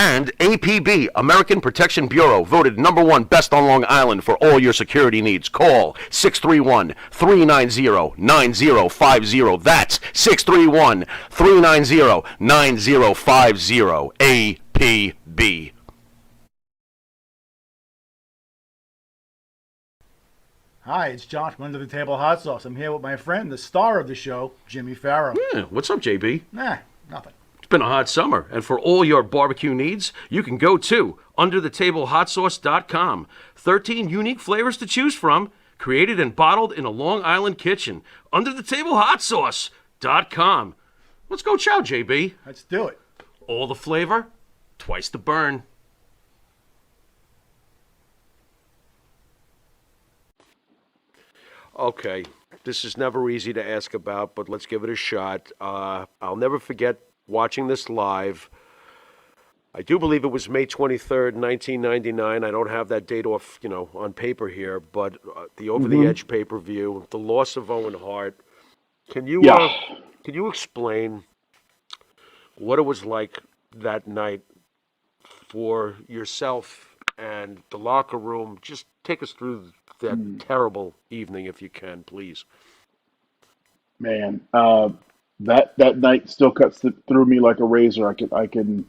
And APB, American Protection Bureau, voted #1 best on Long Island for all your security needs. Call 631-390-9050. That's 631-390-9050. APB. Hi, it's John from Under the Table Hot Sauce. I'm here with my friend, the star of the show, Jimmy Farrow. Yeah, what's up, JB? Nah, nothing. It's been a hot summer, and for all your barbecue needs, you can go to underthetablehotsauce.com. 13 unique flavors to choose from, created and bottled in a Long Island kitchen. Underthetablehotsauce.com. Let's go chow, JB. Let's do it. All the flavor, twice the burn. Okay, this is never easy to ask about, but let's give it a shot. I'll never forget watching this live. I do believe it was May 23rd, 1999. I don't have that date off, on paper here, but the Over the Edge pay-per-view, the loss of Owen Hart. Can you explain what it was like that night for yourself and the locker room? Just take us through that terrible evening, if you can, please. Man, that night still cuts through me like a razor. I can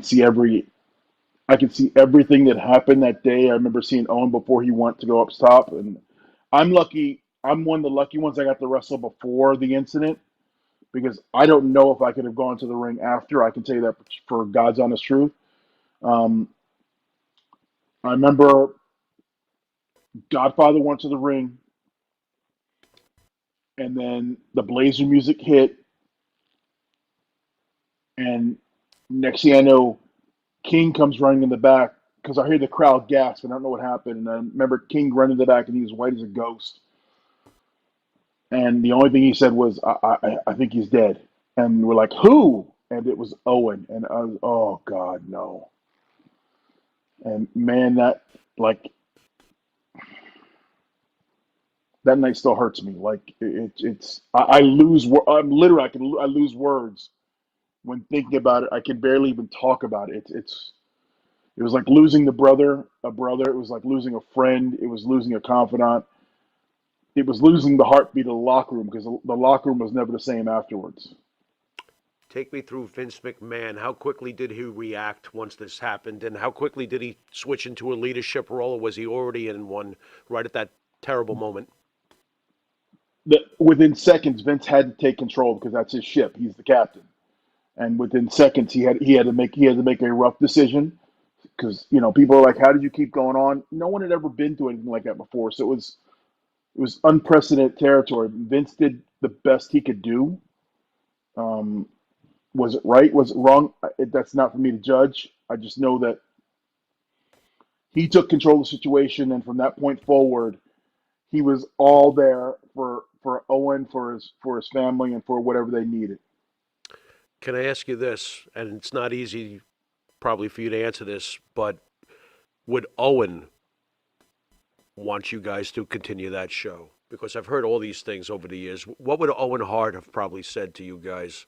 see everything that happened that day. I remember seeing Owen before he went to go up top, and I'm lucky. I'm one of the lucky ones. I got to wrestle before the incident because I don't know if I could have gone to the ring after. I can tell you that for God's honest truth. Um, I remember Godfather went to the ring, and then the Blazer music hit, and next thing I know, King comes running in the back because I hear the crowd gasp, and I don't know what happened. And I remember King running in the back, and he was white as a ghost. And the only thing he said was, I think he's dead. And we're like, who? And it was Owen. And I was, oh, God, no. And man, that night still hurts me. Like I lose. I'm literally, I lose words when thinking about it. I can barely even talk about it. It was like losing a brother. It was like losing a friend. It was losing a confidant. It was losing the heartbeat of the locker room because the locker room was never the same afterwards. Take me through Vince McMahon. How quickly did he react once this happened, and how quickly did he switch into a leadership role, or was he already in one right at that terrible moment? Within seconds, Vince had to take control because that's his ship. He's the captain, and within seconds, he had to make a rough decision because people are like, "How did you keep going on?" No one had ever been through anything like that before, so it was unprecedented territory. Vince did the best he could do. Was it right? Was it wrong? That's not for me to judge. I just know that he took control of the situation, and from that point forward, he was all there for Owen, for his family, and for whatever they needed. Can I ask you this? And it's not easy, probably, for you to answer this, but would Owen want you guys to continue that show? Because I've heard all these things over the years. What would Owen Hart have probably said to you guys?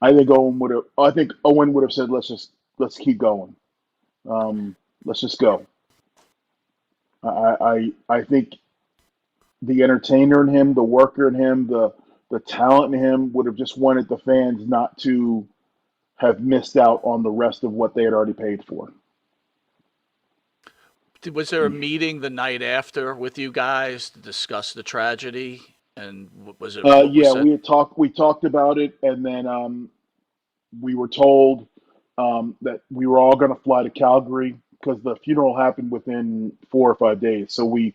I think Owen would have said, let's keep going. Let's just go. I think the entertainer in him, the worker in him, the talent in him would have just wanted the fans not to have missed out on the rest of what they had already paid for. Was there a meeting the night after with you guys to discuss the tragedy? And was it? We talked about it, and then we were told that we were all going to fly to Calgary because the funeral happened within 4 or 5 days. So we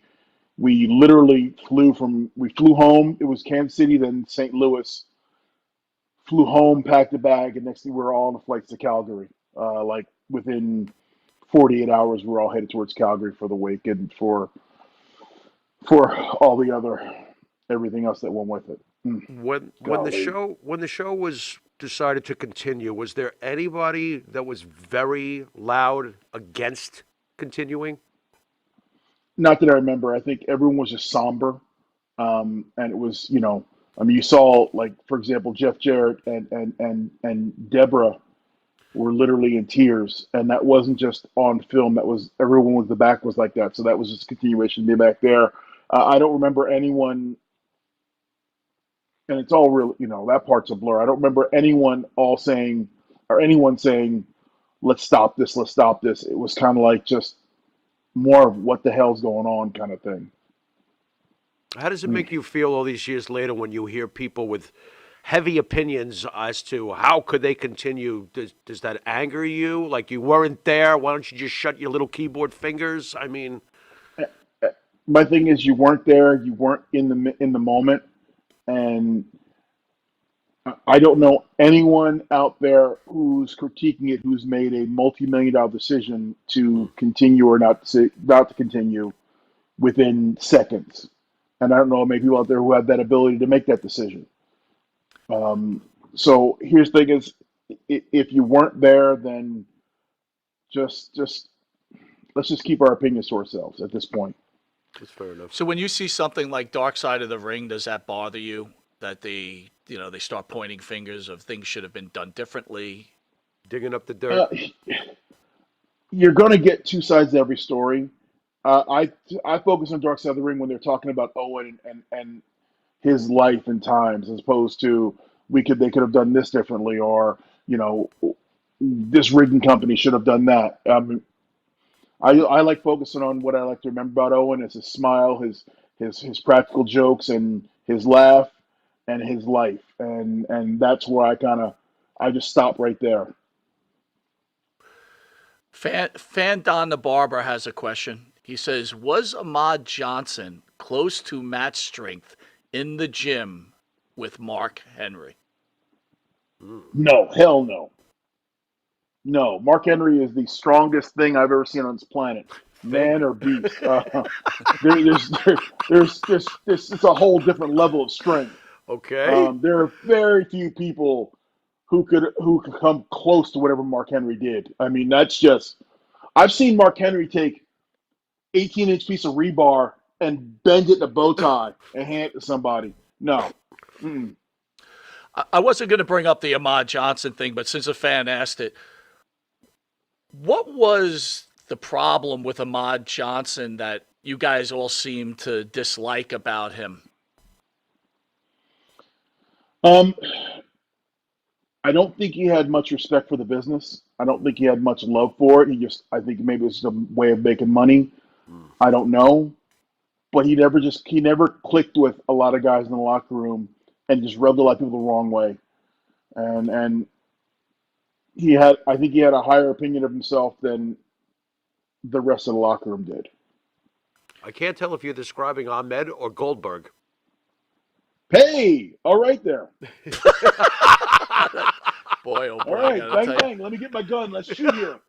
literally flew home. It was Kansas City, then St. Louis. Flew home, packed a bag, and next thing we were all on the flights to Calgary. Like within 48 hours, we were all headed towards Calgary for the wake and for all the other everything else that went with it. When the show was decided to continue, was there anybody that was very loud against continuing? Not that I remember. I think everyone was just somber, and it was I mean, you saw, like, for example, Jeff Jarrett and Deborah were literally in tears, and that wasn't just on film. That was everyone was the back was like that. So that was just a continuation of me back there. I don't remember anyone, and it's all real. That part's a blur. I don't remember anyone all saying or anyone saying, "Let's stop this. Let's stop this." It was kind of like just more of what the hell's going on kind of thing. How does it make you feel all these years later when you hear people with heavy opinions as to how could they continue? Does that anger you? Like you weren't there? Why don't you just shut your little keyboard fingers? I mean, My thing is, you weren't there. You weren't in the moment, and I don't know anyone out there who's critiquing it who's made a multi-million-dollar decision to continue or not to continue within seconds. And I don't know many people out there who have that ability to make that decision. So here's the thing: is if you weren't there, then just let's just keep our opinions to ourselves at this point. that's fair enough. So when you see something like Dark Side of the Ring, does that bother you that they start pointing fingers of things should have been done differently? Digging up the dirt. You're going to get two sides to every story. I focus on Dark Side of the Ring when they're talking about Owen and his life and times, as opposed to they could have done this differently, or this rigging company should have done that. I like focusing on what I like to remember about Owen is his smile, his practical jokes, and his laugh, and his life, and that's where I just stop right there. Fan Don the Barber has a question. He says, was Ahmad Johnson close to match strength in the gym with Mark Henry? No, hell no. No, Mark Henry is the strongest thing I've ever seen on this planet, man or beast. It's a whole different level of strength. Okay. There are very few people who could come close to whatever Mark Henry did. I mean, I've seen Mark Henry take 18-inch piece of rebar and bend it in a bow tie and hand it to somebody. No. Mm-mm. I wasn't going to bring up the Ahmad Johnson thing, but since a fan asked it, what was the problem with Ahmad Johnson that you guys all seem to dislike about him? I don't think he had much respect for the business. I don't think he had much love for it. I think maybe it was a way of making money. I don't know. But he never clicked with a lot of guys in the locker room and just rubbed a lot of people the wrong way. And I think he had a higher opinion of himself than the rest of the locker room did. I can't tell if you're describing Ahmed or Goldberg. Hey, all right there. Boy, oh boy, All I right, gotta bang tell you. bang. Let me get my gun. Let's shoot here.